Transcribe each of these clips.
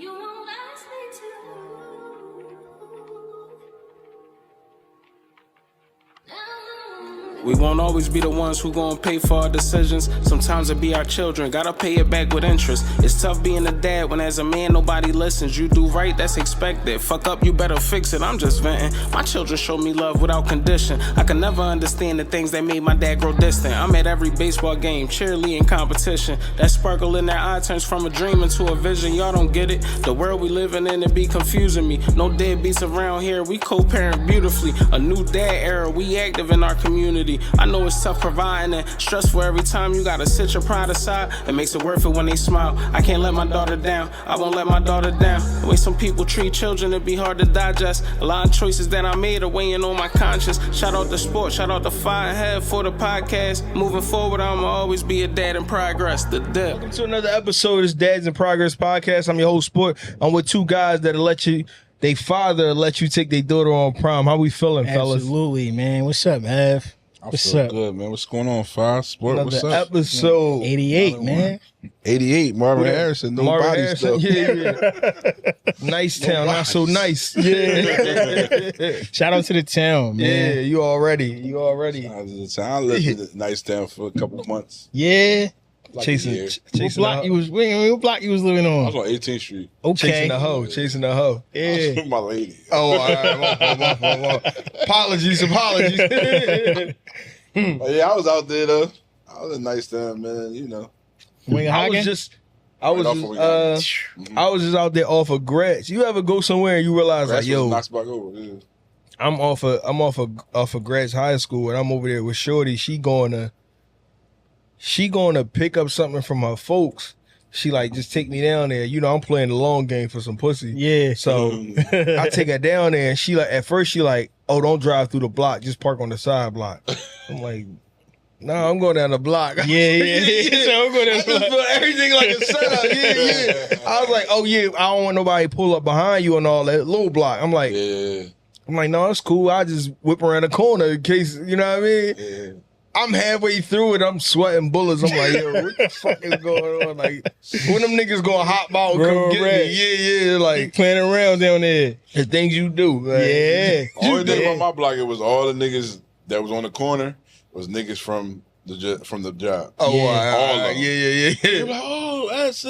You won't ask me to. We won't always be the ones who gon' pay for our decisions. Sometimes it be our children, gotta pay it back with interest. It's tough being a dad when as a man nobody listens. You do right, that's expected. Fuck up, you better fix it. I'm just venting. My children show me love without condition. I can never understand the things that made my dad grow distant. I'm at every baseball game, cheerleading competition. That sparkle in their eye turns from a dream into a vision. Y'all don't get it. The world we living in, it be confusing me. No deadbeats around here, we co-parent beautifully. A new dad era, we active in our community. I know it's tough providing and stressful every time you gotta sit your pride aside. It makes it worth it when they smile. I can't let my daughter down. I won't let my daughter down. The way some people treat children, it be hard to digest. A lot of choices that I made are weighing on my conscience. Shout out to sports, shout out to Fire Head for the podcast. Moving forward, I'ma always be a dad in progress. The dip. Welcome to another episode of this Dads in Progress podcast. I'm your host, Sport. I'm with two guys that'll let you, they father let you take their daughter on prom. How we feeling, fellas? Absolutely, man. What's up, Ev? What's up? Good, man. What's going on, Fire Sport? Another What's up? episode. 88, man. 88, Marvin Harrison. No Marvin body Harrison. stuff. Yeah. Nice town, not so nice. Yeah. Shout out to the town, man. Yeah, you already. I lived in a nice town for a couple of months. Yeah. Like Chasing a year. What block you was? What block you was living I was on? on 18th Street. Okay. Chasing the hoe. Yeah. My lady. Oh, all right. My fault. Apologies. But yeah, I was out there, though. I was a nice town, man, you know. I was just out there off of Gratz. You ever go somewhere and you realize Grass like, yo, was knocked back over. Yeah. I'm off of Gratz High School and I'm over there with Shorty. She going to pick up something from her folks. She like just take me down there. You know, I'm playing the long game for some pussy. Yeah. So I take her down there and she like at first she like, oh, don't drive through the block, just park on the side block. I'm like, no, I'm going down the block. Yeah. So I'm going I to just feel everything like a setup. Yeah. I was like, oh yeah, I don't want nobody to pull up behind you and all that little block. I'm like, no, it's cool. I just whip around the corner in case, you know what I mean? Yeah. I'm halfway through it. I'm sweating bullets. I'm like, yo, what the fuck is going on? Like, when them niggas gonna hop out and come get me? Yeah. Like, playing around down there. the things you do. Man. Yeah. Only thing about my block, it was all the niggas that was on the corner was niggas from the job. Oh, Yeah. all All of them. Yeah. They were like, oh, that's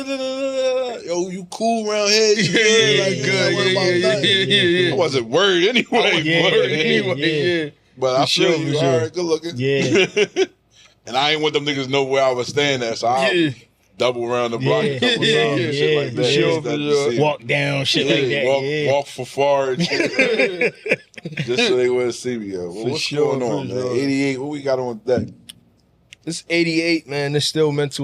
yo, you cool around here? You good? Yeah, Like, good. what about Yeah. that? I wasn't worried anyway. Anyway. But I feel you. For All sure. right, good looking. Yeah. And I ain't want them niggas to know where I was staying at, so I double around the block a couple times and shit like that. For sure, Just for to sure. see 'em. Walk down, shit like that. Walk for far and shit. Just so they wouldn't see me. Yo. Well, For what's sure, going on, for man? sure. 88, what we got on deck? It's 88, man. It's still men's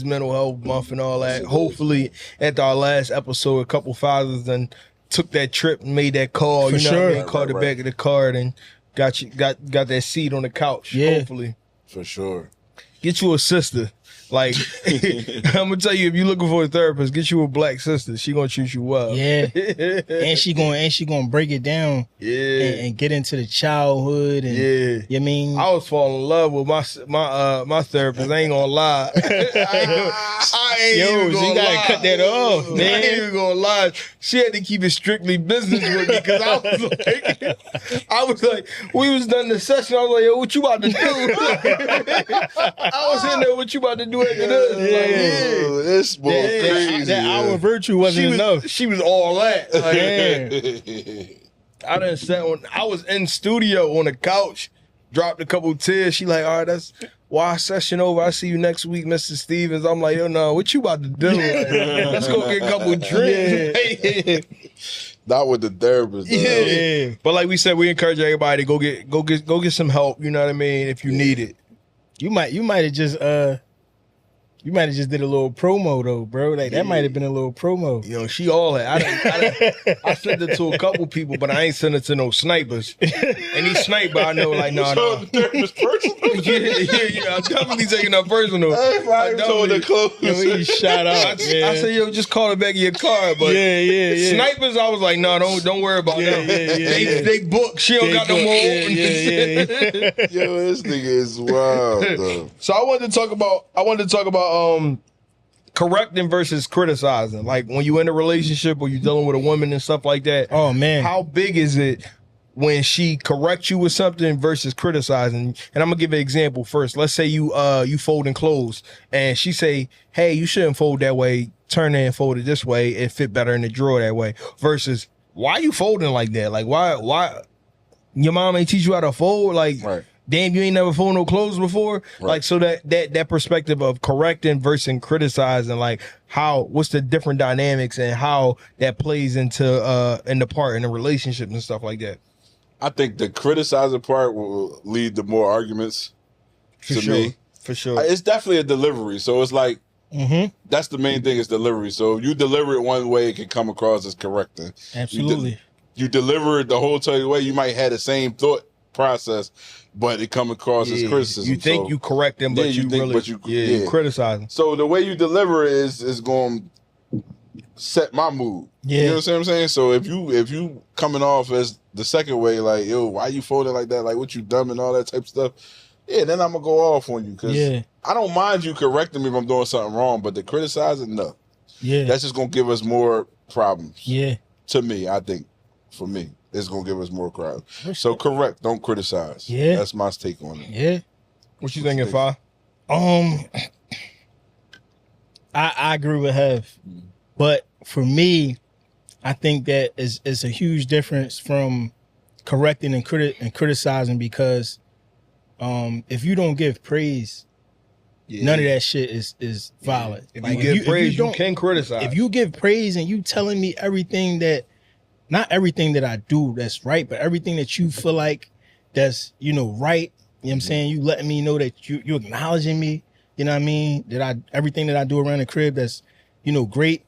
mental health month and all that. Yes, Hopefully, after our last episode, a couple fathers then took that trip and made that call. For you know what I sure. mean? Called the Right. back of the car and got that seat on the couch. Yeah. Hopefully. For sure. Get you a sister. Like, I'm gonna tell you, if you're looking for a therapist, get you a black sister. She gonna treat you well. Yeah. And she gonna break it down Yeah. and get into the childhood and Yeah. you mean I was falling in love with my therapist. I ain't gonna lie. I ain't Yo, even so gonna you gotta lie. cut that off, I man. ain't even gonna lie. She had to keep it strictly business with me because I was like, we was done the session. I was like, yo, what you about to do? I was in there, what you about to do after this? Like, Oh, this boy crazy. that hour virtue wasn't enough. She was all that. Like, Yeah. I done sat on. I was in studio on the couch, dropped a couple tears. She like, all right, that's why session over. I see you next week, Mr. Stevens. I'm like, yo, no, what you about to do? Like, let's go get a couple drinks. Not with the therapist. Though. Yeah. But like we said, we encourage everybody to go get some help. You know what I mean? If you need it. You might have just did a little promo though, bro. Like that might have been a little promo. You know, she all that. I sent it to a couple people, but I ain't sent it to no snipers. Any sniper, I know, like, no. The therapist personal? Yeah. I'm definitely taking that personal. I told the close. Yo, he shot out. I said, yo, just call it back of your car. But Yeah. snipers, I was like, no, don't worry about them. Yeah. They book. She don't got no more openings. Yo, this nigga is wild, though. So I wanted to talk about correcting versus criticizing. Like when you in a relationship or you dealing with a woman and stuff like that. Oh man, how big is it when she corrects you with something versus criticizing? And I'm gonna give an example first. Let's say you folding clothes and she say, hey, you shouldn't fold that way. Turn it and fold it this way. It fit better in the drawer that way. Versus, why you folding like that? Like why your mom ain't teach you how to fold? Like, Right. damn, you ain't never folded no clothes before. Right. Like, so that perspective of correcting versus criticizing, like what's the different dynamics and how that plays into in the relationship and stuff like that. I think the criticizing part will lead to more arguments. To me, for sure. it's definitely a delivery. So it's like that's the main thing is delivery. So if you deliver it one way, it can come across as correcting. absolutely. You deliver it the whole way. You might have the same thought process, but it come across as criticism. You think you correct them, but Yeah, you think- really but you criticize them. So the way you deliver it is going to set my mood. Yeah. You know what I'm saying? So if you coming off as the second way, like, yo, why you folding like that? Like, what you dumb and all that type of stuff. Yeah, then I'm going to go off on you because I don't mind you correcting me if I'm doing something wrong, but the criticizing, no. Yeah. That's just going to give us more problems. Yeah. To me, I think, for me, it's going to give us more problems. So correct, don't criticize. Yeah. That's my take on it. Yeah. What you thinking, Fi? I agree with Hev, but for me, I think that is a huge difference from correcting and criticizing because if you don't give praise, none of that shit is valid. If Like, you give praise, you don't- can criticize. If you give praise and you telling me everything that, not everything that I do that's right, but everything that you feel like that's, right, you know what I'm saying? You letting me know that you acknowledging me, you know what I mean? That everything that I do around the crib that's, great,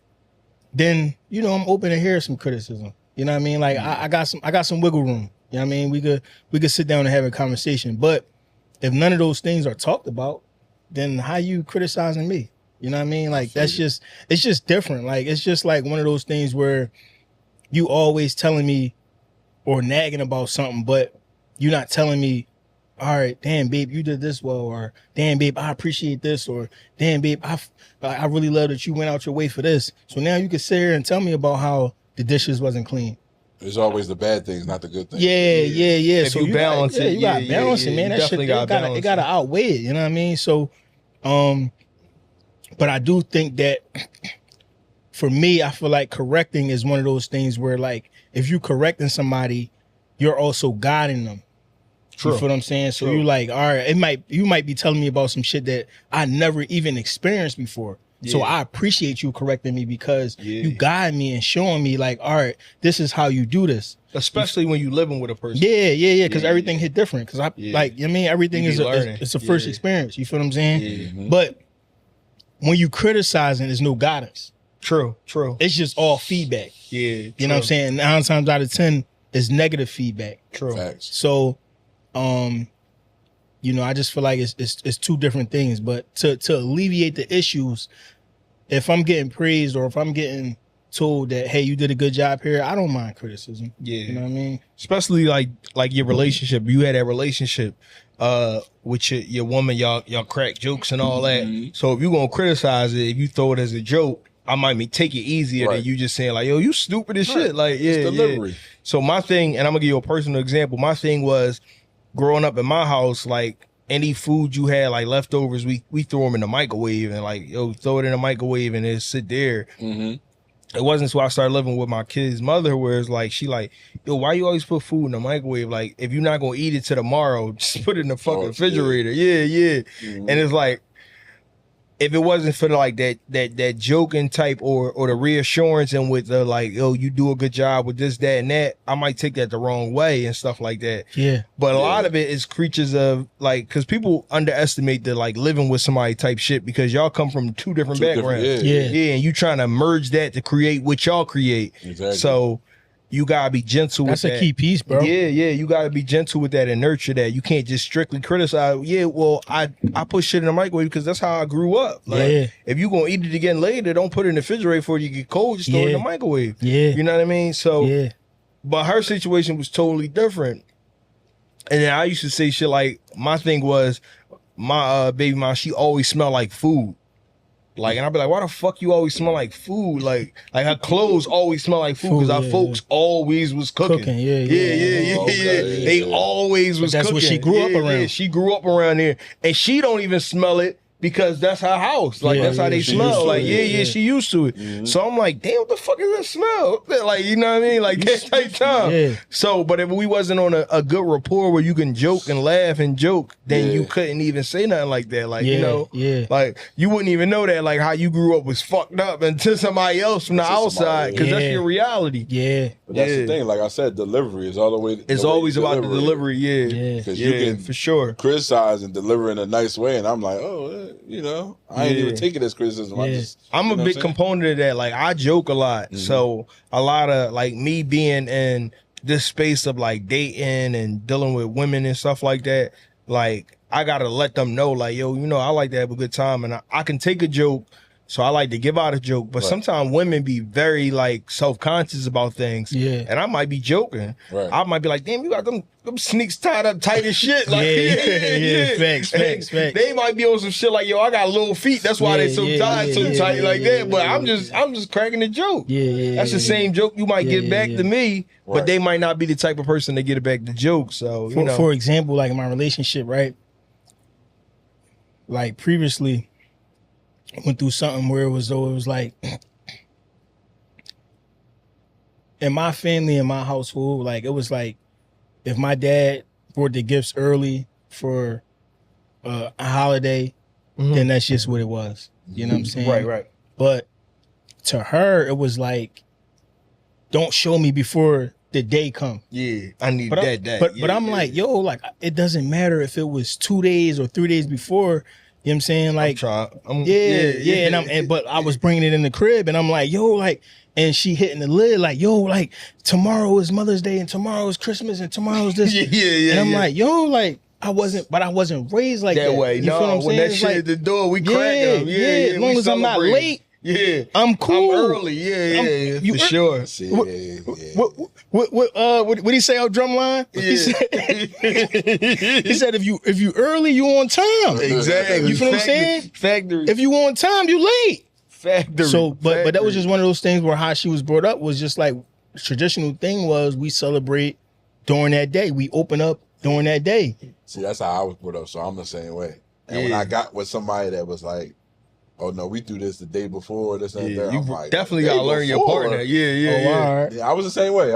then, I'm open to hear some criticism. You know what I mean? Like I got some wiggle room. You know what I mean? We could sit down and have a conversation. But if none of those things are talked about, then how you criticizing me? You know what I mean? Like it's just different. Like it's just like one of those things where you always telling me or nagging about something, but you're not telling me, all right, damn babe, you did this well, or damn babe, I appreciate this, or damn babe, I really love that you went out your way for this. So now you can sit here and tell me about how the dishes wasn't clean. It's always the bad things, not the good things. Yeah. If So you balance it, you got balance it, man. you That shit, definitely gotta it gotta outweigh it. You know what I mean? So, but I do think that for me, I feel like correcting is one of those things where, like, if you correcting somebody, you're also guiding them. True. You feel what I'm saying? So True. you like, all right, you might be telling me about some shit that I never even experienced before. So Yeah. I appreciate you correcting me because you guide me and showing me, like, all right, this is how you do this. Especially when you living with a person. Yeah. Because everything hit different. Because everything You is be learning. it's a first experience. You feel what I'm saying? Yeah. But when you criticizing, there's no guidance. True. It's just all feedback. Yeah. You know what I'm saying? 9 times out of 10 is negative feedback. True. Facts. So, I just feel like it's two different things. But to alleviate the issues, if I'm getting praised or if I'm getting told that, hey, you did a good job here, I don't mind criticism. Yeah. You know what I mean? Especially like your relationship. You had that relationship with your woman, y'all crack jokes and all that. So if you gonna criticize it, if you throw it as a joke, I might take it easier than you just saying like, yo, you stupid as shit. Like, It's delivery. So my thing, and I'm gonna give you a personal example. My thing was growing up in my house, like any food you had like leftovers, we throw them in the microwave and like, yo, throw it in the microwave and it sit there. It wasn't until I started living with my kid's mother where it's like, she like, yo, why you always put food in the microwave? Like, if you're not gonna eat it till tomorrow, just put it in the fucking refrigerator. Yeah. And it's like, if it wasn't for like that joking type or the reassurance and with the like, yo, you do a good job with this, that, and that, I might take that the wrong way and stuff like that. Yeah. But a lot of it is creatures of like, because people underestimate the like living with somebody type shit because y'all come from two different backgrounds. Yeah. And you trying to merge that to create what y'all create. Exactly. So you gotta be gentle That's with a that. key piece, bro. Yeah, you gotta be gentle with that and nurture that. You can't just strictly criticize. Yeah, well, I put shit in the microwave because that's how I grew up. Like, if you gonna eat it again later, don't put it in the refrigerator before you get cold. Just throw it in the microwave. Yeah. You know what I mean? So, but her situation was totally different. And then I used to say shit like, my thing was, my baby mom, she always smelled like food. Like, and I'd be like, why the fuck you always smell like food? Like her clothes always smell like food because our folks always was cooking. Yeah. They always was that's cooking. what she grew up around. Yeah, she grew up around there. And she don't even smell it because that's her house. Like, that's how they smell. Like, she used to it. Mm-hmm. So I'm like, damn, what the fuck is that smell? Like, you know what I mean? Like, that type time. Yeah. So, but if we wasn't on a good rapport where you can joke and laugh and joke, then you couldn't even say nothing like that. Like, you know, like, you wouldn't even know that, like, how you grew up was fucked up until somebody else from the outside, because that's your reality. Yeah. But that's the thing. Like I said, delivery is all the way. It's always about the delivery, Because you can, for sure, criticize and deliver in a nice way, and I'm like, you know, I ain't even taking this criticism. I'm a big component of that. Like, I joke a lot. Mm-hmm. So a lot of, like, me being in this space of, like, dating and dealing with women and stuff like that, like, I gotta let them know, like, yo, you know, I like to have a good time, and I can take a joke. So I like to give out a joke, but sometimes women be very, like, self-conscious about things. Yeah. And I might be joking. Right. I might be like, damn, you got them sneaks tied up tight as shit. Like, Facts. They might be on some shit like, yo, I got little feet. That's why they so tied so tight like that. But I'm just cracking a joke. That's the same joke you might get back to me, but they might not be the type of person to get it back to joke. So, you know. For example, like in my relationship, right? Like previously, I went through something where it was like in my family, in my household, like it was like if my dad brought the gifts early for a holiday, then that's just what it was. You know what I'm saying? Right. But to her, it was like, don't show me before the day come. Yeah, I need that. But I'm like, yo, like it doesn't matter if it was 2 days or 3 days before. You know what I'm saying? Like, but I was bringing it in the crib, and I'm like, yo, like, and she hitting the lid, like, yo, like, tomorrow is Mother's Day, and tomorrow is Christmas, and tomorrow is this. And I'm like, yo, like, I wasn't raised like that way. You feel what I'm saying? When that shit at the door, we crack them. As long as I'm not late. Yeah, I'm cool. I'm early. For sure. What did he say on Drumline? He said if you early, you on time. Exactly. You feel what I'm saying? Factory. If you on time, you late. Factory. So, but that was just one of those things where how she was brought up was just like the traditional thing was we celebrate during that day. We open up during that day. See, that's how I was brought up. So I'm the same way. And when I got with somebody that was like, oh no, we do this the day before, this and that. You like, definitely gotta learn your partner. Yeah. I was the same way.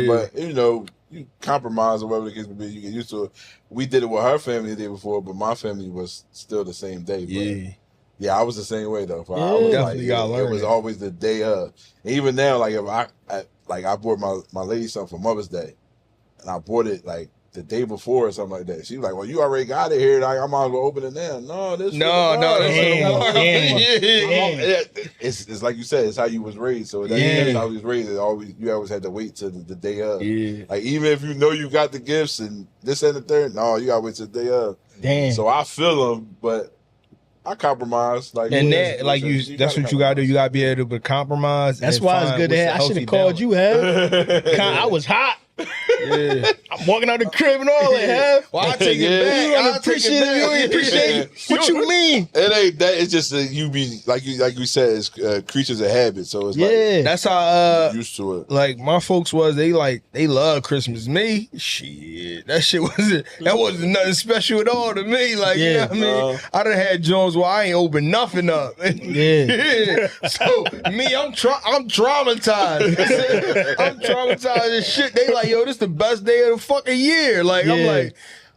But you know, you compromise or whatever the case may be, you get used to it. We did it with her family the day before, but my family was still the same day. But I was the same way though. I was definitely gotta learn. It was always the day of. And even now, like if I bought my lady something for Mother's Day, and I bought it like the day before or something like that. She was like, well, you already got it here. Like, I might as well open it now. It's like you said, it's how you was raised. So that's how you was raised. You always had to wait till the day of. Like, even if you know you got the gifts and this and the third, no, you got to wait till the day of. Damn. So I feel them, but I compromise. Like, and that, like that's what you gotta do. You gotta be able to compromise. That's why it's good to have. I should have called you, I was hot. I'm walking out the crib and all that. Well, I take it back. You don't appreciate it. You ain't appreciate it. What you mean? It ain't that. It's just that you be like we said, it's creatures of habit. So it's like that's how used to it. Like my folks they love Christmas. Me, shit, that wasn't nothing special at all to me. Like you know what I mean, I done had Jones where I ain't opened nothing up. So me, I'm traumatized. I'm traumatized and shit. They like, yo, this the best day of the fucking year. Like,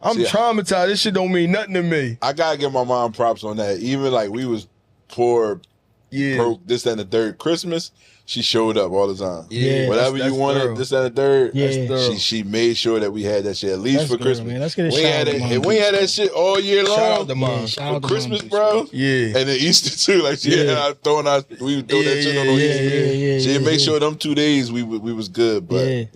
I'm traumatized. This shit don't mean nothing to me. I gotta give my mom props on that. Even like we was poor, broke, this and the third. Christmas, she showed up all the time. Whatever you wanted, thorough. This and the third. She made sure that we had that shit at least for Christmas. Man. Let's get a shout out to mom. And we had that shit all year long. Shout out to mom. For Christmas, bro. And then Easter too. Like we would throw that shit on Easter. She didn't make sure them 2 days we was good. But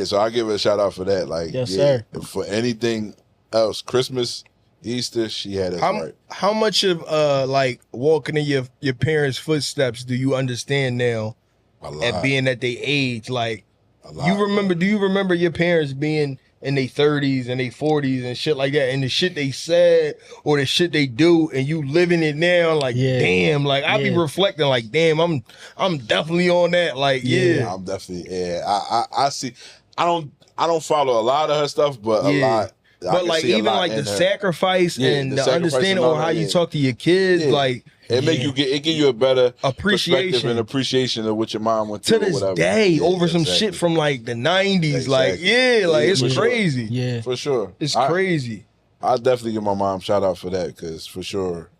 so I give her a shout out for that. Like sir. For anything else, Christmas, Easter, she had us right. How much of like walking in your parents' footsteps do you understand now? And being at their age, like do you remember your parents being in their 30s and their 40s and shit like that, and the shit they said or the shit they do, and you living it now, like damn, like I be reflecting, like damn, I'm definitely on that, like I'm definitely I see. I don't follow a lot of her stuff, but a lot. But like even like the sacrifice and the understanding on how you talk to your kids, like it give you a better appreciation of what your mom went through to this day over some shit from like the 90s. Like it's crazy. Sure. Yeah, for sure, it's crazy. I definitely give my mom shout out for that, because for sure,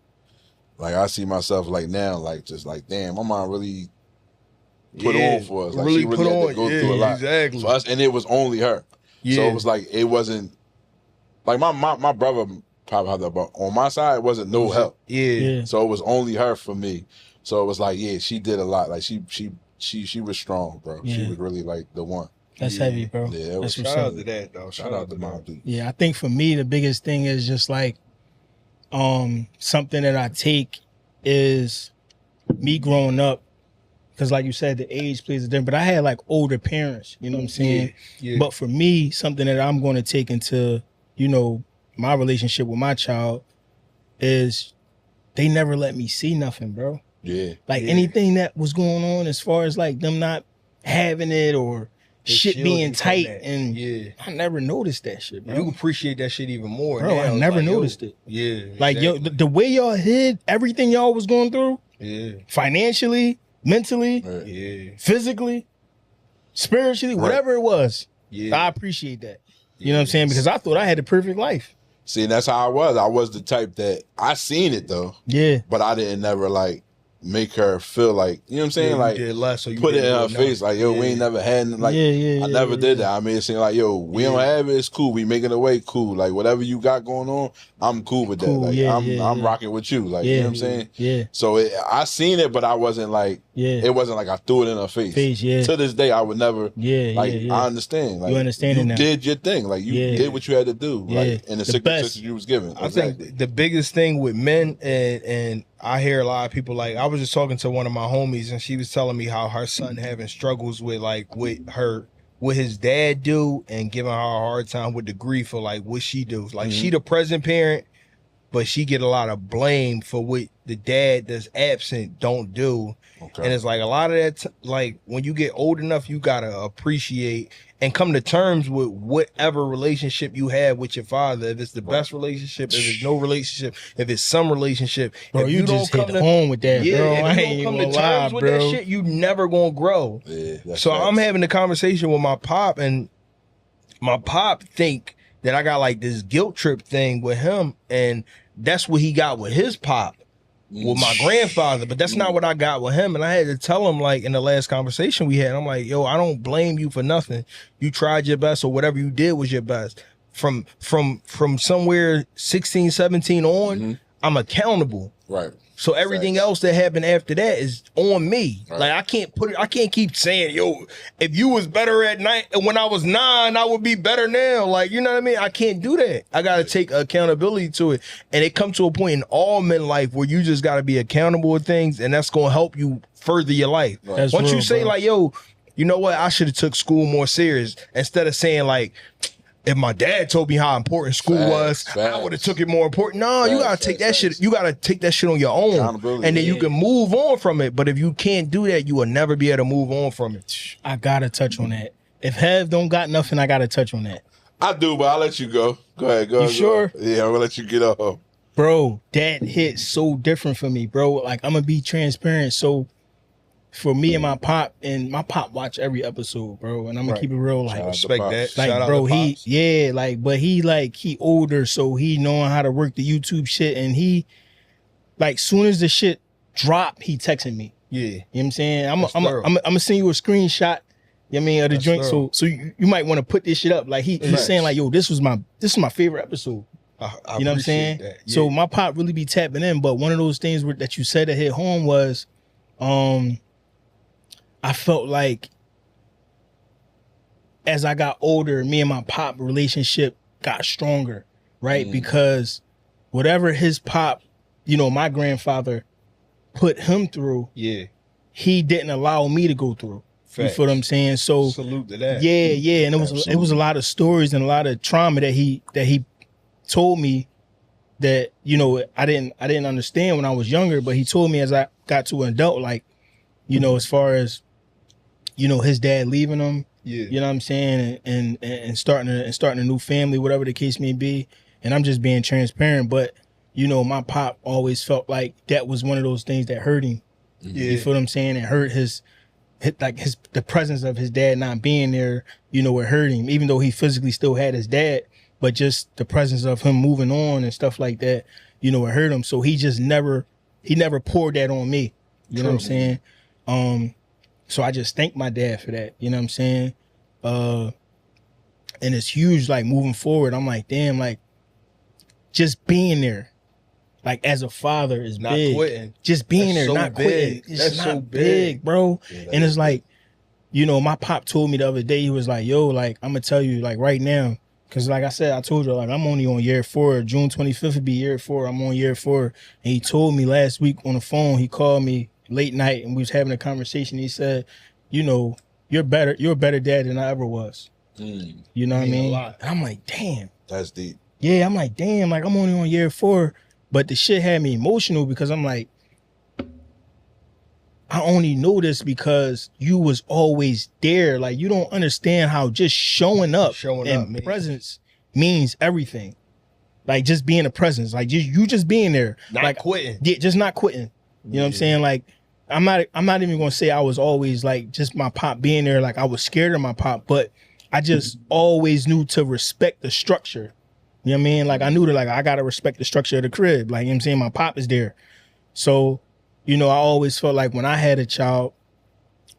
like I see myself like now, like just like damn, my mom really put on for us. Like really she really put had on. to go through a lot for us, and it was only her. So it was like it wasn't. Like my brother probably had that, but on my side it wasn't no help. So it was only her for me. So it was like, she did a lot. Like she was strong, bro. She was really like the one. That's heavy, bro. Yeah, that's shout out to that though. Shout out to mom. Yeah, I think for me the biggest thing is just like something that I take is me growing up. Because like you said, the age plays a difference. But I had like older parents, you know what I'm saying? Yeah. But for me, something that I'm going to take into, you know, my relationship with my child is they never let me see nothing, bro. Yeah. Like anything that was going on as far as like them not having it or shit being tight, and I never noticed that shit, bro. You appreciate that shit even more, bro. now. I never noticed it. Yeah. Like the way y'all hid everything y'all was going through, financially, mentally, physically, spiritually, whatever it was. I appreciate that. You know what I'm saying? Because I thought I had the perfect life. See, and that's how I was. I was the type that I seen it though. Yeah. But I didn't never like make her feel like, you know what I'm saying? Like did less, so you put it in her face, like, yo, we ain't never had like I never did that. I mean, it seemed like, yo, we don't have it, it's cool. We making it away, cool. Like whatever you got going on, I'm cool with that. Like I'm rocking with you. Like, you know what I'm saying? Yeah. So I seen it, but I wasn't like, it wasn't like I threw it in her face. To this day, I would never, I understand. Like, you understand it now. Did your thing. Like you did what you had to do. Like in the circumstances you was given. I think the biggest thing with men, and I hear a lot of people, like I was just talking to one of my homies and she was telling me how her son having struggles with like what his dad do, and giving her a hard time with the grief of like what she do. Like she the present parent, but she get a lot of blame for what the dad that's absent don't do. Okay. And it's like a lot of that, like when you get old enough, you gotta appreciate and come to terms with whatever relationship you have with your father. If it's the best relationship, if it's no relationship, if it's some relationship. Bro, if you just hit home with that, bro. If you don't come to terms with that shit, you never gonna grow. So I'm having a conversation with my pop, and my pop think that I got like this guilt trip thing with him, and that's what he got with his pop. With my grandfather, but that's not what I got with him. And I had to tell him, like in the last conversation we had, I'm like, yo, I don't blame you for nothing. You tried your best, or whatever you did was your best. From somewhere 16, 17 on, I'm accountable. Right. So everything else that happened after that is on me. Right. Like I can't keep saying, yo, if you was better at night when I was 9, I would be better now. Like, you know what I mean? I can't do that. I gotta take accountability to it. And it comes to a point in all men life where you just gotta be accountable with things, and that's gonna help you further your life. Right. Once you say, like, yo, you know what, I should have took school more serious, instead of saying like, if my dad told me how important school was, I would have took it more important. No, you gotta take that shit. You gotta take that shit on your own, and then you can move on from it. But if you can't do that, you will never be able to move on from it. I gotta touch on that. If Hev don't got nothing, I gotta touch on that. I do, but I'll let you go. Go ahead, go. You sure? Yeah, I'm gonna let you get off. Bro, that hit so different for me, bro. Like, I'm gonna be transparent. So for me and my pop watch every episode, bro, and I'm gonna keep it real. Like, respect that. Like, shout bro, but he older, so he knowing how to work the YouTube shit, and he, like, soon as the shit drop, he texting me. Yeah, you know what I'm saying? I'm gonna send you a screenshot. You know what I mean, of the joint. So you might want to put this shit up. Like he's saying, like, yo, this is my favorite episode. I you know what I'm saying? That. Yeah. So my pop really be tapping in. But one of those things that you said that hit home was, I felt like as I got older, me and my pop relationship got stronger, right? Because whatever his pop, you know, my grandfather put him through, he didn't allow me to go through. You feel what I'm saying? So salute to that. Yeah, and it was a lot of stories and a lot of trauma that he told me that, you know, I didn't understand when I was younger, but he told me as I got to an adult, like, you know, as far as, you know, his dad leaving him, you know what I'm saying, and starting a new family, whatever the case may be, and I'm just being transparent, but you know, my pop always felt like that was one of those things that hurt him. You feel what I'm saying? It hurt the presence of his dad not being there, you know, it hurt him, even though he physically still had his dad, but just the presence of him moving on and stuff like that, you know, it hurt him. So he never poured that on me. You know what I'm saying? So I just thank my dad for that. You know what I'm saying? And it's huge, like moving forward. I'm like, damn, like just being there. Like as a father is not big. Quitting. Just being That's there, so not big. quitting. It's That's not so big, bro. Yeah, and it's like, you know, my pop told me the other day, he was like, yo, like, I'm gonna tell you, like right now, because like I said, I told you, like I'm only on year 4. June 25th would be year 4. I'm on year 4. And he told me last week on the phone, he called me late night and we was having a conversation. He said, you know, you're a better dad than I ever was. You know what I mean? And I'm like, damn. That's deep. Yeah, I'm like, damn, like I'm only on year 4. But the shit had me emotional because I'm like, I only know this because you was always there. Like you don't understand how just showing up and presence means everything. Like just being a presence, like you just being there, not like quitting. Yeah, just not quitting. You know what I'm saying? Like I'm not even gonna say I was always like just my pop being there. Like I was scared of my pop, but I just always knew to respect the structure. You know what I mean? Like I knew that like I gotta respect the structure of the crib. Like you know what I'm saying, my pop is there. So, you know, I always felt like when I had a child,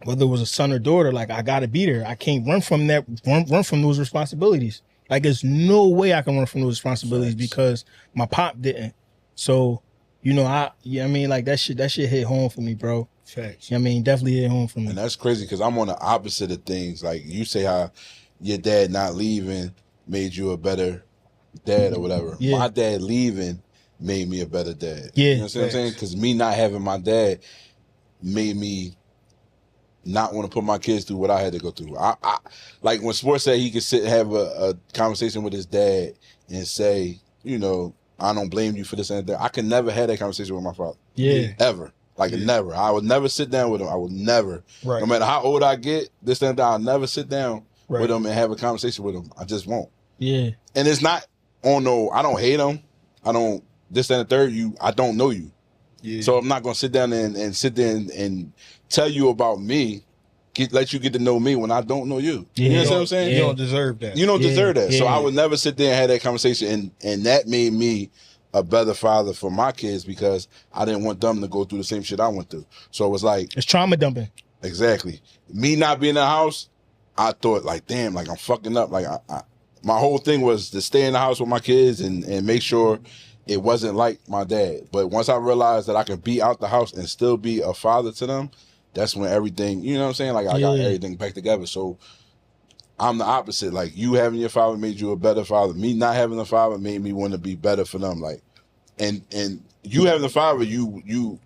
whether it was a son or daughter, like I gotta be there. I can't run from that, run from those responsibilities. Like there's no way I can run from those responsibilities because my pop didn't. So, you know, I mean, like that shit hit home for me, bro. Facts. You know what I mean, definitely hit home for me. And that's crazy because I'm on the opposite of things. Like you say how your dad not leaving made you a better dad or whatever. Yeah. My dad leaving made me a better dad. Yeah. You know what I'm saying? Because me not having my dad made me not want to put my kids through what I had to go through. I like when Sports said he could sit and have a conversation with his dad and say, you know, I don't blame you for this and that. I could never have that conversation with my father. Yeah. Ever. Like never. I would never sit down with him. I would never. Right. No matter how old I get, this and that, I'll never sit down Right. with him and have a conversation with him. I just won't. Yeah. And it's not on no, I don't hate him. I don't, this and the third, I don't know you. Yeah. So I'm not going to sit down and sit there and tell you about me, let you get to know me when I don't know you. Yeah. You know what I'm saying? You don't deserve that. You don't deserve that. So Yeah. I would never sit there and have that conversation. And that made me a better father for my kids because I didn't want them to go through the same shit I went through. So it was like, It's trauma dumping. exactly. Me not being in the house, I thought like, damn, like I'm fucking up. Like my whole thing was to stay in the house with my kids and make sure it wasn't like my dad. But once I realized that I could be out the house and still be a father to them, that's when everything, you know what I'm saying? Like I got everything back together. So I'm the opposite. Like you having your father made you a better father. Me not having a father made me want to be better for them. Like, and you having a father, you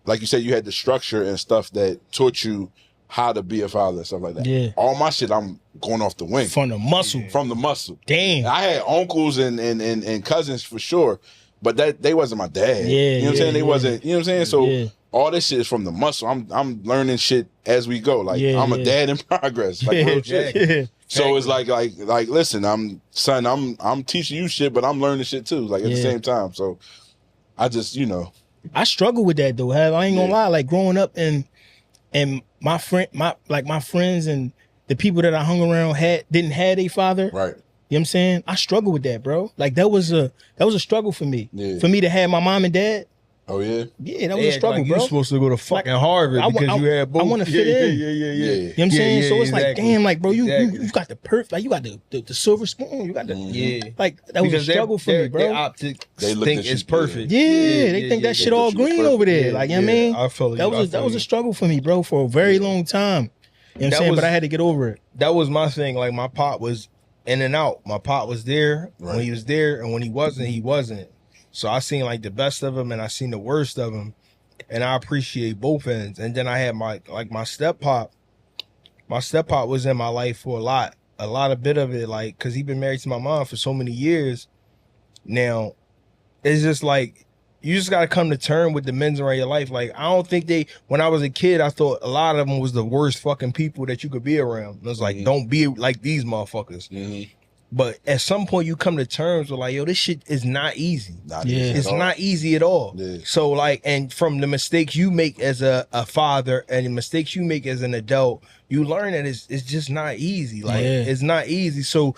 like you said, you had the structure and stuff that taught you how to be a father and stuff like that. Yeah. All my shit, I'm going off the wing. From the muscle. From the muscle. Damn. I had uncles and cousins for sure, but that they wasn't my dad. Yeah, You know what I'm saying? They yeah. wasn't, you know what I'm saying? So Yeah. all this shit is from the muscle. I'm learning shit as we go. Like Yeah, I'm a yeah. dad in progress. Like real shit. Yeah. So it's like listen, I'm teaching you shit, but I'm learning shit too, like at the Yeah. same time. So I just, you know. I struggle with that though. I ain't gonna lie. Like growing up and my friends and the people that I hung around didn't have a father. Right. You know what I'm saying? I struggle with that, bro. Like that was a struggle for me. Yeah. For me to have my mom and dad. Oh yeah? Yeah, that was a struggle, like bro. You're supposed to go to fucking Harvard because you had both. I want to fit in. Yeah. You know what I'm saying? Yeah, So it's like, exactly. damn, like, bro, you Exactly. got the perfect, like, you got the silver spoon. You got the, Yeah. like, that was a struggle for me, bro. Their optics They look think at you, it's perfect. Yeah, they think that shit all They thought you was green over there. perfect. Like, you know what I mean? I feel you. That was a struggle for me, bro, for a very long time. You know what I'm That saying? was- But I had to get over it. That was my thing. Like my pop was in and out. My pop was there when Right. he was there, and when he wasn't. So I seen like the best of him, and I seen the worst of him, and I appreciate both ends. And then I had my step pop. my step pop was in my life for a lot of bit of it, like, because he been married to my mom for so many years. Now, it's just like, you just got to come to terms with the men around your life. Like, I don't think when I was a kid, I thought a lot of them was the worst fucking people that you could be around. It was like, don't be like these motherfuckers. Mm-hmm. But at some point, you come to terms with like, yo, this shit is not easy. It's not easy at all. Yeah. So like, and from the mistakes you make as a father and the mistakes you make as an adult, you learn that it's just not easy. Like, it's not easy. So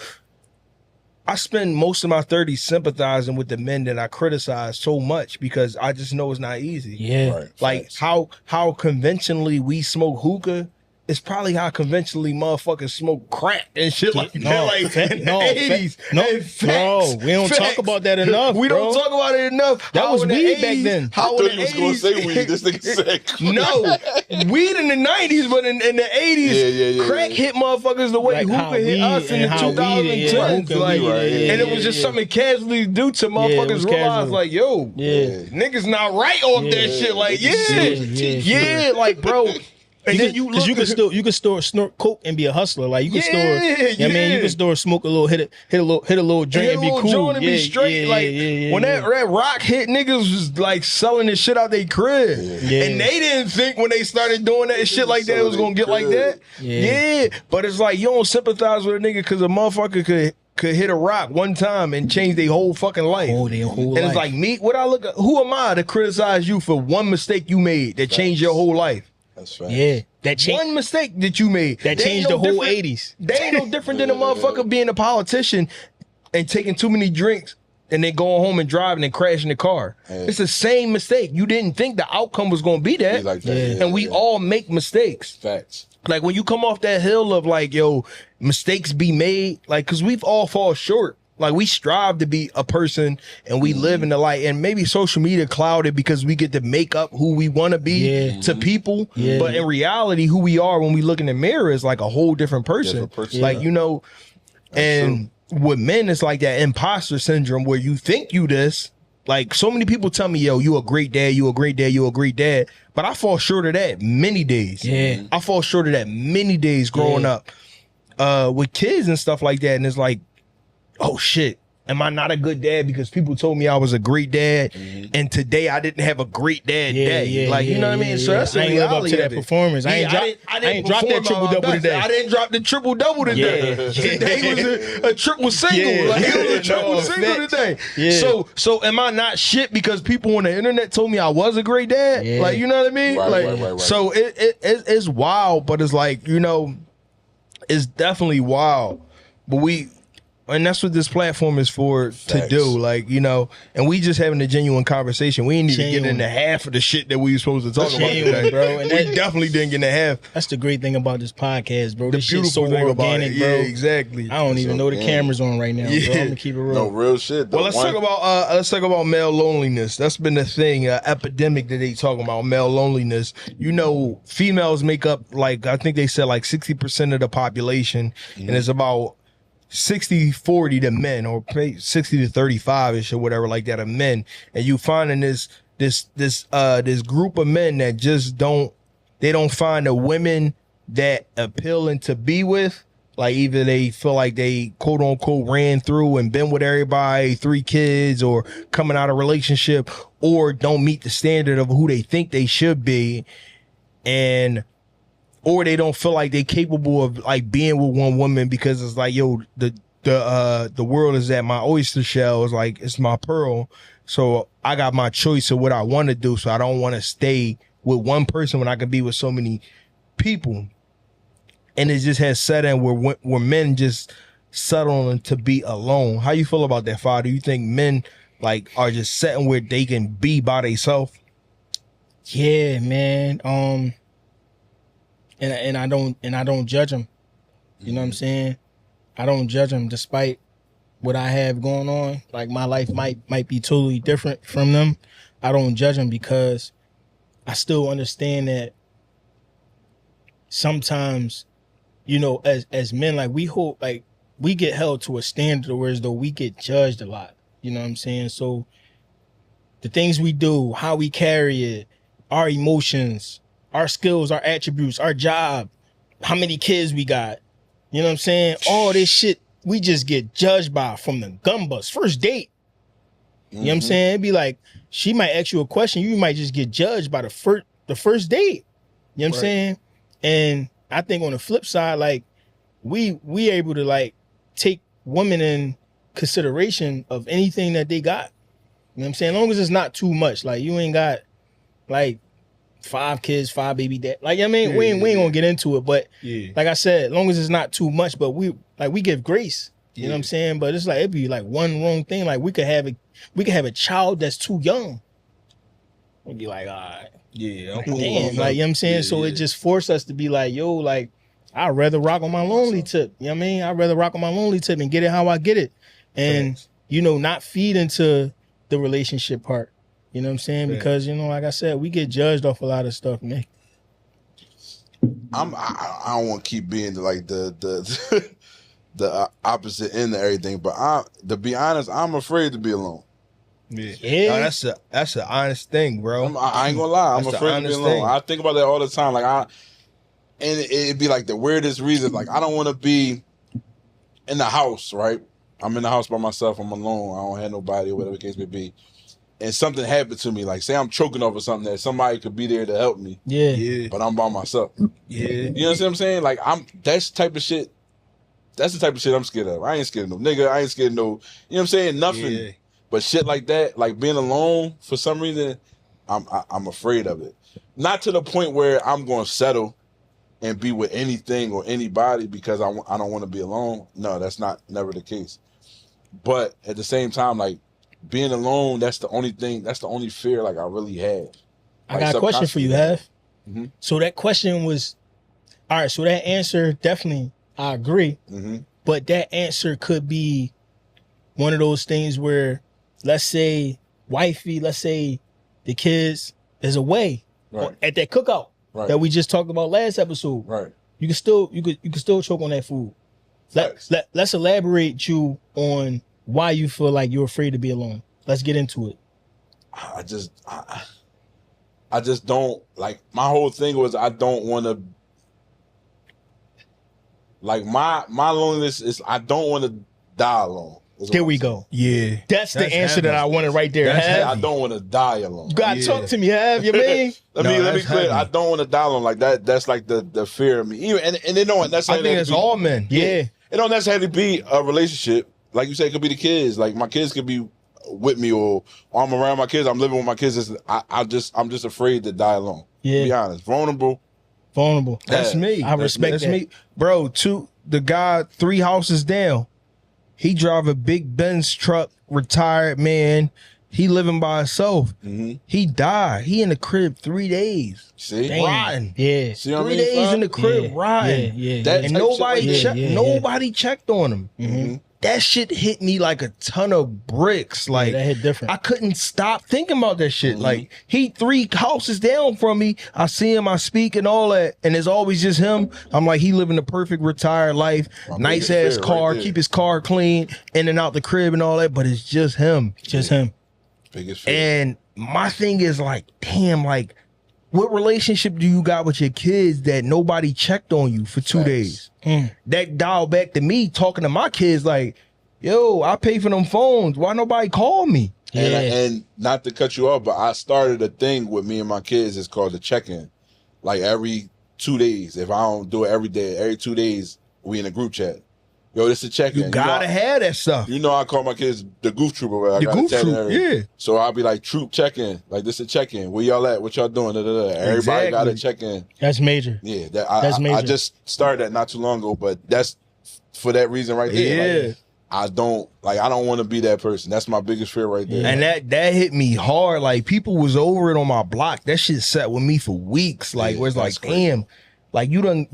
I spend most of my 30s sympathizing with the men that I criticize so much because I just know it's not easy. Yeah. Right. Like how conventionally we smoke hookah, it's probably how conventionally motherfuckers smoke crack and shit like that. Like in the 80s. Bro, we don't talk about that enough. We don't talk about it enough. That was weed back then. I thought you was going to say weed. This nigga said crack. No, weed in the 90s, but in the 80s, crack hit motherfuckers the way hookah hit us in the 2010s. Like, and it was just something casually due to motherfuckers realize like, yo, niggas not right off that shit. Like, like, bro. And then you can store snort coke and be a hustler. Like you can store, I mean, you can store smoke a little, hit a little drink and be cool. And be straight. When that rock hit, niggas was like selling this shit out their crib, and they didn't think when they started doing that shit like that it was gonna get like that. But it's like you don't sympathize with a nigga because a motherfucker could hit a rock one time and change their whole fucking life. And it's like me, who am I to criticize you for one mistake you made that changed your whole life? That's right. Yeah, one mistake that you made that changed the whole 80s. They ain't no different than a motherfucker being a politician and taking too many drinks and then going home and driving and crashing the car. It's the same mistake. You didn't think the outcome was gonna be that, and we all make mistakes. Facts. Like when you come off that hill of like, yo, mistakes be made, like, cause we've all fall short. Like we strive to be a person and we live in the light, and maybe social media clouded because we get to make up who we want to be to people. But in reality, who we are when we look in the mirror is like a whole different person. Like, you know, and with men, it's like that imposter syndrome where you think you this. Like so many people tell me, yo, you a great dad, you a great dad, you a great dad. But I fall short of that many days. I fall short of that many days growing up with kids and stuff like that. And it's like, oh shit, am I not a good dad because people told me I was a great dad and today I didn't have a great dad day. Like, you know what I mean? So that's the reality. I ain't live up to that performance. I ain't dropped that triple-double today. I didn't drop the triple-double today. Today was a triple single. Like, it was a triple single today. So am I not shit because people on the internet told me I was a great dad? Like, you know what I mean? Right. So it's wild, but it's like, you know, it's definitely wild. But and that's what this platform is for to do, like, you know, and we just having a genuine conversation. We ain't even getting into half of the shit that we were supposed to talk about today, bro. And we definitely didn't get into half. That's the great thing about this podcast, bro. This shit's so organic, bro. Yeah, exactly. I don't even know the camera's on right now, bro. I'm gonna keep it real. No, real shit. Well, let's talk about male loneliness. That's been the thing, epidemic that they talking about, male loneliness. You know, females make up, like, I think they said like 60% of the population, and it's about 60-40 to men, or 60 to 35ish or whatever like that of men, and you finding this group of men that just don't find the women that appealing to be with. Like either they feel like they quote unquote ran through and been with everybody, 3 kids, or coming out of a relationship, or don't meet the standard of who they think they should be, or they don't feel like they capable of like being with one woman because it's like, yo, the world is at my oyster shell. It's like, it's my pearl. So I got my choice of what I want to do. So I don't want to stay with one person when I can be with so many people. And it just has set in where men just settling to be alone. How you feel about that, Father? Do you think men like are just setting where they can be by themselves? Yeah, man. And I don't judge them. You know what I'm saying? I don't judge them despite what I have going on. Like my life might be totally different from them. I don't judge them because I still understand that sometimes, you know, as men, like we get held to a standard whereas though we get judged a lot. You know what I'm saying? So the things we do, how we carry it, our emotions, our skills, our attributes, our job, how many kids we got. You know what I'm saying? All this shit we just get judged by from the gun bus. First date. You know what I'm saying? It'd be like, she might ask you a question, you might just get judged by the first date. You know what I'm saying? And I think on the flip side, like, we able to like take women in consideration of anything that they got. You know what I'm saying? As long as it's not too much. Like, you ain't got like 5 kids, 5 baby dad. Like, I mean, we ain't gonna get into it, but like I said, as long as it's not too much, but we give grace. You know what I'm saying? But it's like, it'd be like one wrong thing. Like, we could have a child that's too young. We'd be like, all right. Yeah. Damn. Like, you know what I'm saying? So it just forced us to be like, yo, like, I'd rather rock on my lonely tip. You know what I mean? I'd rather rock on my lonely tip and get it how I get it. And, you know, not feed into the relationship part. You know what I'm saying? Because, you know, like I said, we get judged off a lot of stuff, man. I don't want to keep being like the opposite end of everything, but to be honest, I'm afraid to be alone. Yeah. No, that's an honest thing, bro. I ain't gonna lie. I'm afraid to be alone. I think about that all the time. Like, and it'd be like the weirdest reason. Like, I don't want to be in the house, right? I'm in the house by myself. I'm alone. I don't have nobody or whatever the case may be. And something happened to me. Like, say I'm choking over something that somebody could be there to help me. Yeah. But I'm by myself. Yeah. You know what I'm saying? Like, that's the type of shit. That's the type of shit I'm scared of. I ain't scared of no nigga. I ain't scared of no, you know what I'm saying? Nothing. Yeah. But shit like that, like being alone, for some reason, I'm afraid of it. Not to the point where I'm going to settle and be with anything or anybody because I don't want to be alone. No, that's never the case. But at the same time, like, being alone, that's the only fear like I really have. Like, I got a question for you, Have. Mm-hmm. So that question was, all right, so that answer, definitely, I agree. Mm-hmm. But that answer could be one of those things where, let's say the kids is away at that cookout that we just talked about last episode. Right. You can still choke on that food. Let's elaborate you on why you feel like you're afraid to be alone. Let's get into it. I just don't, like, my whole thing was I don't want to, like, my loneliness is I don't want to die alone. There we go. Yeah. That's the answer heavy. That I wanted right there. I don't want to die alone. You gotta talk to me, Have, you mean? Let me clear. I don't want to die alone. Like, that's like the fear of me. Even and it don't necessarily. I think it's all men. Yeah. It don't necessarily be a relationship. Like you said, it could be the kids. Like, my kids could be with me, or I'm around my kids. I'm living with my kids. I'm just afraid to die alone. Yeah. To be honest, vulnerable. That's me. I respect that's that. Me, bro. The guy 3 houses down. He drive a big Benz truck, retired man. He living by himself. Mm-hmm. He died. He in the crib 3 days. See? Rotting. Yeah. See what 3 days in the crib, rotting. Yeah. And nobody checked on him. Mm-hmm. That shit hit me like a ton of bricks. Like, that hit different. I couldn't stop thinking about that shit. Mm-hmm. Like, he 3 houses down from me. I see him, I speak and all that. And it's always just him. I'm like, he living the perfect retired life. Nice ass car, keep his car clean, in and out the crib and all that. But it's just him. Just him. Biggest fear. And my thing is like, damn, like, what relationship do you got with your kids that nobody checked on you for 2 days? That dial back to me talking to my kids like, yo, I pay for them phones. Why nobody call me? And not to cut you off, but I started a thing with me and my kids. It's called the check-in. Like, every 2 days. If I don't do it every day, every 2 days, we in a group chat. Yo, this is a check-in. You gotta have that stuff. You know, I call my kids the goof trooper. I the goof troop, yeah. So I'll be like, troop check-in. Like, this is a check-in. Where y'all at? What y'all doing? Da, da, da. Everybody got to check in. That's major. Yeah, that's major. I just started that not too long ago, but that's for that reason right there. Yeah. Like, I don't want to be that person. That's my biggest fear right there. And that hit me hard. Like, people was over it on my block. That shit sat with me for weeks. Like, where it's like, damn. Like, you done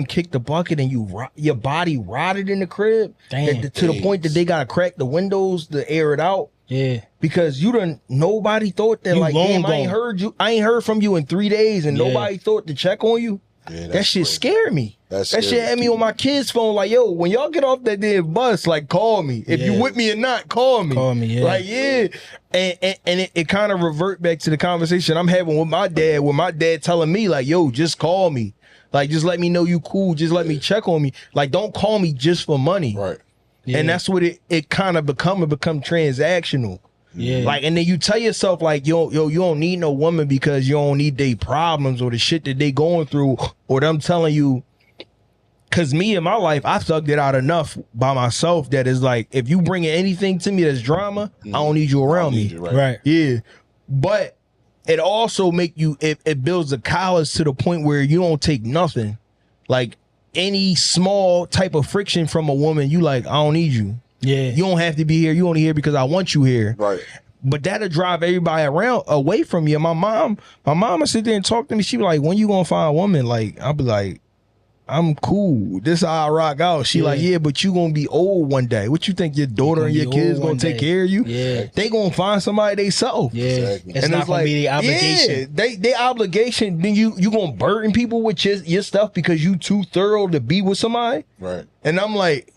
kicked the bucket and your body rotted in the crib. Damn. To the point that they gotta crack the windows to air it out. Yeah. Because nobody thought that, like, damn, I ain't heard from you in 3 days and nobody thought to check on you. Yeah, that shit scared me. That shit had me on my kid's phone like, yo, when y'all get off that damn bus, like, call me. If you with me or not, call me. Call me, yeah. Like, yeah. And it kind of revert back to the conversation I'm having with my dad telling me, like, yo, just call me. Like, just let me know you cool. Just let me check on me. Like, don't call me just for money. Right. Yeah. And that's what it kind of become transactional. Yeah. Like, and then you tell yourself, like, yo, you don't need no woman because you don't need their problems or the shit that they going through, or them telling you. Cause me in my life, I thugged it out enough by myself that is like, if you bring anything to me that's drama, I don't need you around me. Right. Yeah. But it also make you, it builds a callous to the point where you don't take nothing. Like, any small type of friction from a woman, you like, I don't need you. Yeah. You don't have to be here. You only here because I want you here. Right. But that'll drive everybody around away from you. My mom would sit there and talk to me. She be like, when you gonna find a woman? Like, I'll be like, I'm cool. This how I rock out. She like, yeah, but you gonna be old one day. What you think your daughter and your kids gonna take care of you? Yeah. They gonna find somebody they self. Yeah. Exactly. It's not gonna be the obligation. Yeah, they obligation. Then you gonna burden people with your stuff because you too thorough to be with somebody. Right. And I'm like,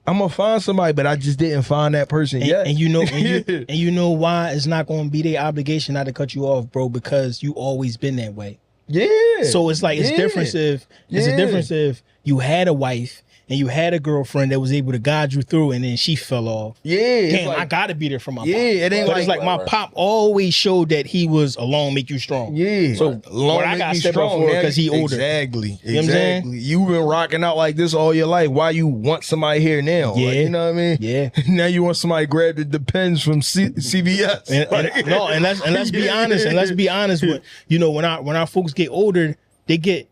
I'm gonna find somebody, but I just didn't find that person yet. And you know, and you know why it's not gonna be their obligation not to cut you off, bro, because you always been that way. Yeah. So it's like it's different it's a difference if you had a wife and you had a girlfriend that was able to guide you through and then she fell off. Yeah. Damn, I gotta be there for my pop. It ain't But it's like my pop always showed that he was alone make you strong. Yeah. So what I gotta step up for because he older. Exactly. You know what I'm saying? You've been rocking out like this all your life. Why you want somebody here now? Yeah. Like, you know what I mean? Yeah. Now you want somebody to grab the Depends from CVS. And let's be honest. And let's be honest with when our folks get older, they get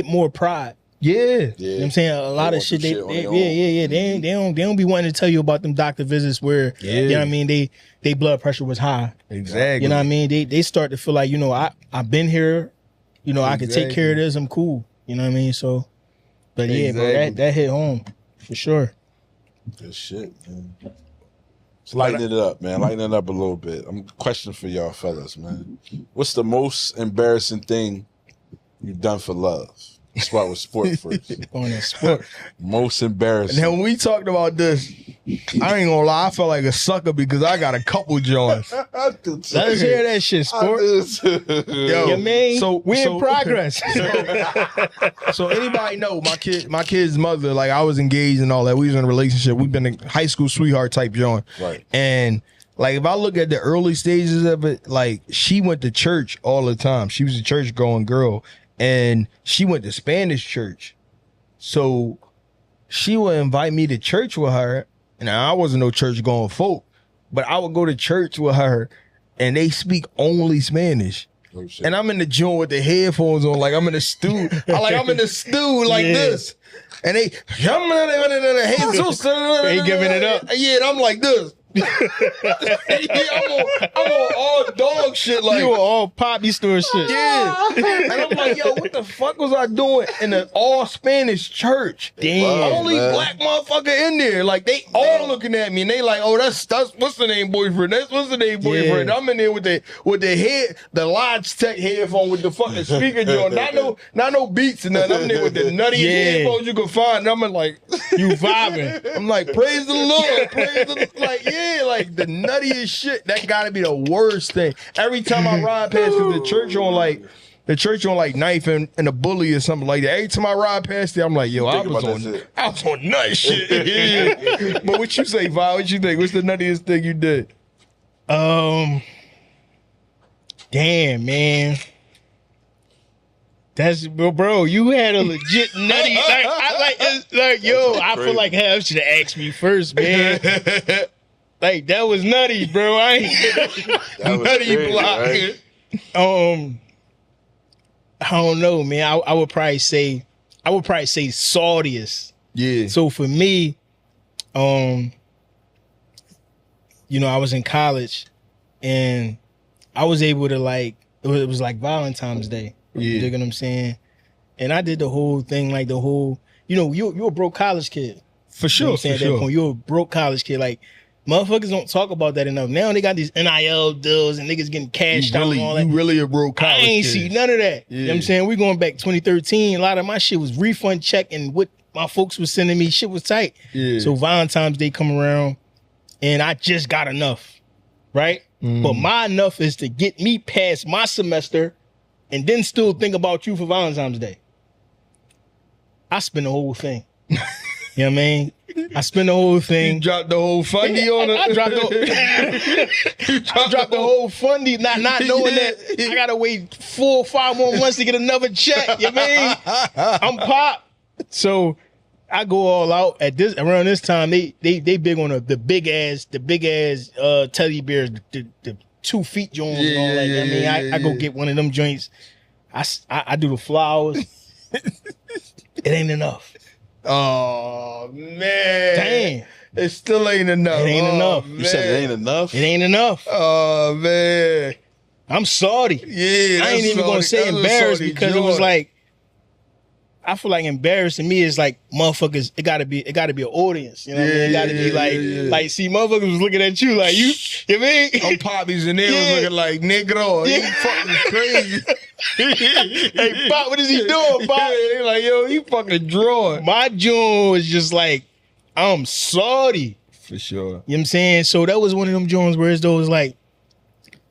more pride. Yeah. You know what I'm saying? A lot of shit they don't be wanting to tell you about them doctor visits where you know what I mean, they blood pressure was high. Exactly. You know what I mean? They start to feel like, I've been here, I can take care of this, I'm cool. You know what I mean? So but yeah, bro, that hit home for sure. Good shit, man. So lighten it up, man. Lighten it up a little bit. I'm questioning for y'all fellas, man. What's the most embarrassing thing you've done for love? Let's start with sport first. On that sport. Most embarrassing. And then when we talked about this, I ain't gonna lie, I felt like a sucker because I got a couple joints. Let's hear that shit, sport. Yo, you mean? so we in progress. So anybody know my kid's mother, like I was engaged and all that. We was in a relationship. We've been a high school sweetheart type joint. Right. And like if I look at the early stages of it, like she went to church all the time. She was a church going girl. And she went to Spanish church. So she would invite me to church with her. And I wasn't no church going folk, but I would go to church with her and they speak only Spanish. Oh, and I'm in the joint with the headphones on, like I'm in the stew. I'm in the stew like this. And they giving it up. Yeah, and I'm like this. I'm on all dog shit. Like you were all poppy store shit. Yeah. And I'm like, yo, what the fuck was I doing in an all Spanish church? Damn. Only black motherfucker in there. Like they all looking at me and they like, oh, that's what's the name boyfriend? That's what's the name boyfriend? Yeah. I'm in there with the head, the Logitech headphone with the fucking speaker joint. Not no beats and nothing. I'm there with the nuttiest headphones you can find. And I'm like, you vibing. I'm like, praise the Lord. Praise the like, yeah. Like the nuttiest shit. That gotta be the worst thing. Every time I ride past the church on like Knife and a Bully or something like that. Every time I ride past it, I'm like, yo, I was on nut shit. Yeah. But what you say, Vi? What you think? What's the nuttiest thing you did? Damn, man. That's bro. You had a legit nutty. I feel like Hal should have asked me first, man. Like that was nutty, bro. I ain't nutty block. Right? I don't know, man. I would probably say saltiest. Yeah. So for me, I was in college, and I was able to it was like Valentine's Day. Yeah. You dig what I'm saying? And I did the whole thing, like the whole, you're a broke college kid. For sure. You know what I'm saying? At that point, you're a broke college kid. Like, motherfuckers don't talk about that enough. Now they got these NIL deals and niggas getting cashed out and all that. You really a broke college kid. I ain't see none of that. Yeah. You know what I'm saying? We going back 2013. A lot of my shit was refund check and what my folks was sending me, shit was tight. Yeah. So Valentine's Day come around and I just got enough, right? But my enough is to get me past my semester and then still think about you for Valentine's Day. I spend the whole thing. You know what I mean? I spend the whole thing. You dropped the whole fundy on it. I dropped the whole fundy, not knowing that I gotta wait 4 or 5 more months to get another check. You know what I mean? I'm pop. So I go all out at this around this time. They big on the big ass teddy bears, the 2 feet joints and all that. I mean, I go get one of them joints. I do the flowers. It ain't enough. Oh man. Damn. It still ain't enough. It ain't enough. You said it ain't enough? It ain't enough. Oh man. I'm sorry. Yeah. I ain't even gonna say embarrassed because it was like, I feel like embarrassing me is like motherfuckers. It gotta be an audience. You know what I mean? It gotta be like see, motherfuckers was looking at you like you know what I mean? I'm Poppies and they was looking like Negro. You fucking crazy. Hey, Pop, what is he doing, Pop? They like, yo, he fucking drawing. My joint was just like, I'm sorry. For sure. You know what I'm saying? So that was one of them joints where it's those like,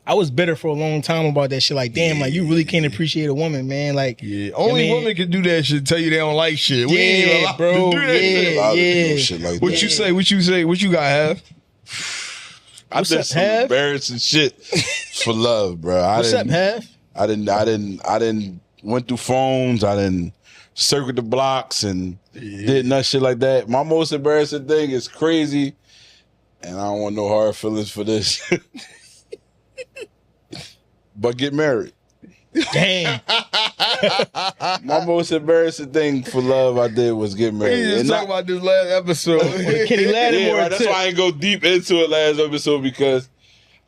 I was bitter for a long time about that shit. Like, damn, like you really can't appreciate a woman, man. Like, only women can do that shit. Tell you they don't like shit. We ain't allowed bro. to do that shit. Shit like What that. you say? What you say? What you got, Have? I did some embarrassing shit for love, bro. What's up, Have? I didn't went through phones. I didn't circuit the blocks and did none shit like that. My most embarrassing thing is crazy, and I don't want no hard feelings for this. But get married. Damn. My most embarrassing thing for love I did was get married. We just talking about this last episode. Kenny Lattimore. Yeah, right, that's why I didn't go deep into it last episode because,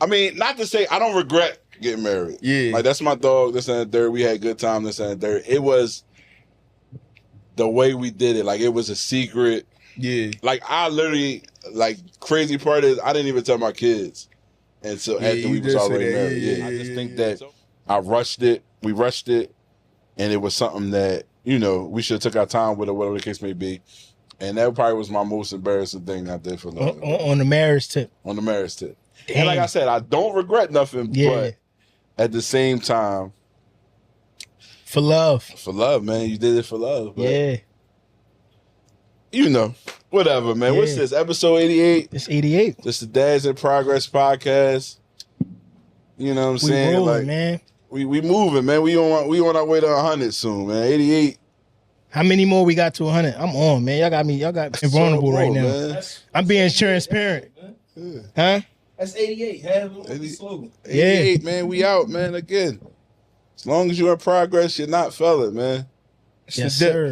I mean, not to say I don't regret getting married. Yeah. Like, that's my dog, this and the third. We had a good time, this and the third. It was the way we did it. Like, it was a secret. Yeah. Like, I literally, like, crazy part is I didn't even tell my kids until after we was already married. Yeah, I just think that I rushed it. We rushed it. And it was something that, you know, we should have took our time with it, whatever the case may be. And that probably was my most embarrassing thing I did for love. On the marriage tip. On the marriage tip. Damn. And like I said, I don't regret nothing, but at the same time, for love, man, you did it for love. But, yeah. You know, whatever, man. What's this? Episode 88? It's 88. This is the Dads in Progress podcast. You know what I'm saying? We rolling, like, man. We moving, man. We on our way to 100 soon, man. 88. How many more we got to 100? I'm on, man. Y'all got me vulnerable right now. Man. I'm being transparent. Yeah. Huh? That's 88. Have a slogan. 88, man. We out, man. Again, as long as you're in progress, you're not felon, man. Yes, sir.